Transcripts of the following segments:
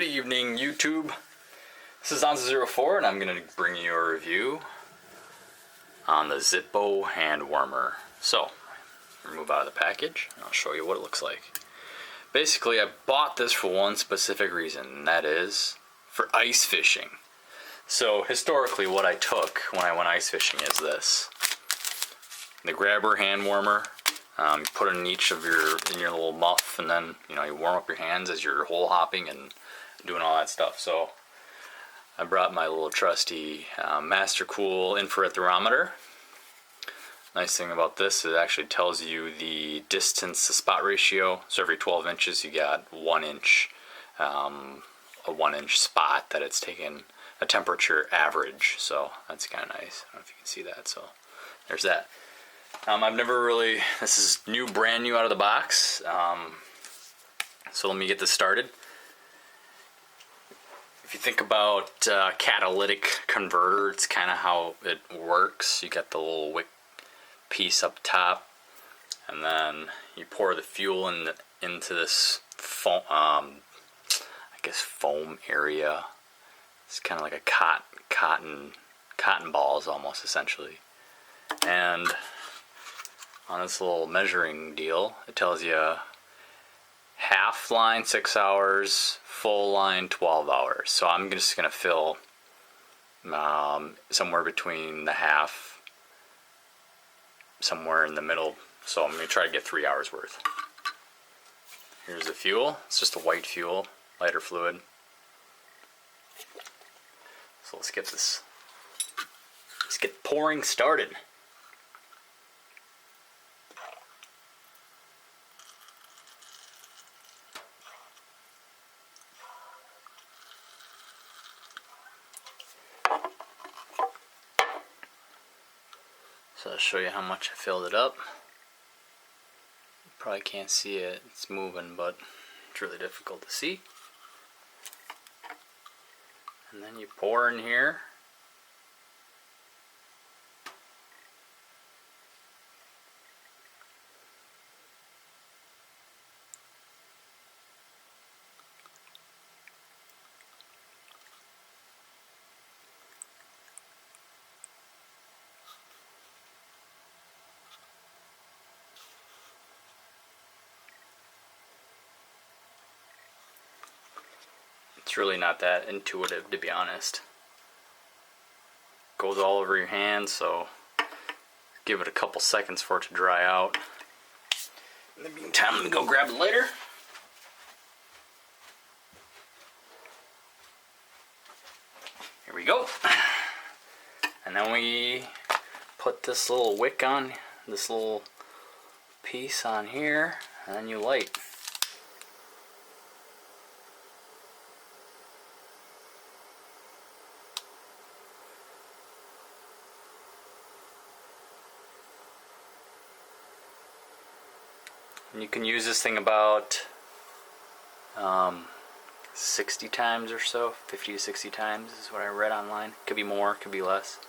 Good evening, YouTube. This is onza04 and I'm going to bring you a review on the Zippo hand warmer. So, remove out of the package and I'll show you what it looks like. Basically, I bought this for one specific reason, and that is for ice fishing. So, historically, what I took when I went ice fishing is this. The grabber hand warmer. You put it in each of your little muff, and then you warm up your hands as you're hole hopping and doing all that stuff. So I brought my little trusty Master Cool infrared thermometer. Nice thing about this, it actually tells you the distance to spot ratio. So every 12 inches you got 1 inch, a 1 inch spot that it's taken a temperature average. So that's kind of nice. I don't know if you can see that. So there's that. I've never really, this is brand new out of the box, so let me get this started. If you think about catalytic converter, it's kind of how it works. You got the little wick piece up top, and then you pour the fuel into this foam, I guess foam area. It's kind of like a cotton balls almost, essentially. And on this little measuring deal, it tells you half line 6 hours, full line 12 hours. So I'm just going to fill somewhere between the half, somewhere in the middle. So I'm going to try to get 3 hours worth. Here's the fuel. It's just a white fuel, lighter fluid. So let's get pouring started. So I'll show you how much I filled it up. You probably can't see it, it's moving, but it's really difficult to see. And then you pour in here. It's really not that intuitive, to be honest. Goes all over your hands, so give it a couple seconds for it to dry out. In the meantime, let me go grab the lighter. Here we go. And then we put this little wick on, this little piece on here, and then you light. And you can use this thing about 60 times or so, 50 to 60 times is what I read online. Could be more, could be less.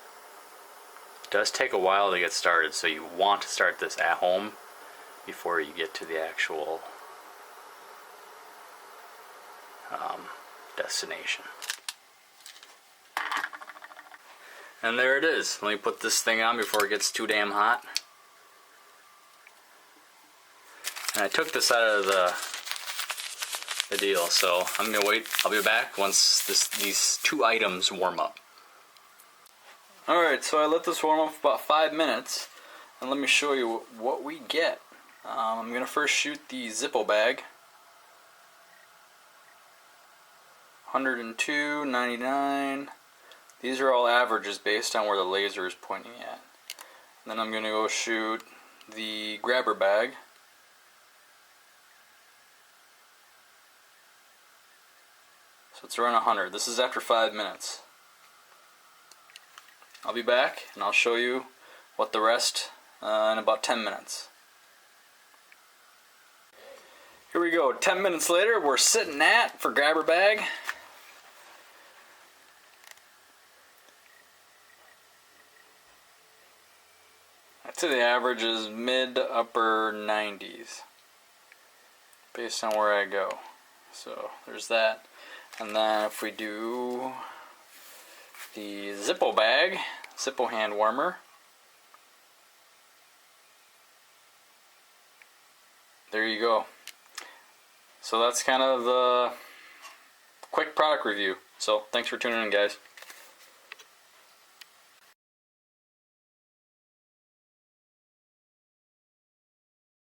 It does take a while to get started, so you want to start this at home before you get to the actual destination. And there it is. Let me put this thing on before it gets too damn hot. And I took this out of the deal, so I'm gonna wait. I'll be back once these two items warm up. Alright, so I let this warm up for about 5 minutes, and let me show you what we get. I'm gonna first shoot the Zippo bag. 102.99. These are all averages based on where the laser is pointing at. And then I'm gonna go shoot the grabber bag. So it's around 100. This is after 5 minutes. I'll be back and I'll show you what the rest in about 10 minutes. Here we go. 10 minutes later, we're sitting at for grabber bag. I'd say the average is mid to upper 90s based on where I go. So there's that. And then if we do the Zippo bag, Zippo hand warmer, there you go. So that's kind of the quick product review. So thanks for tuning in, guys.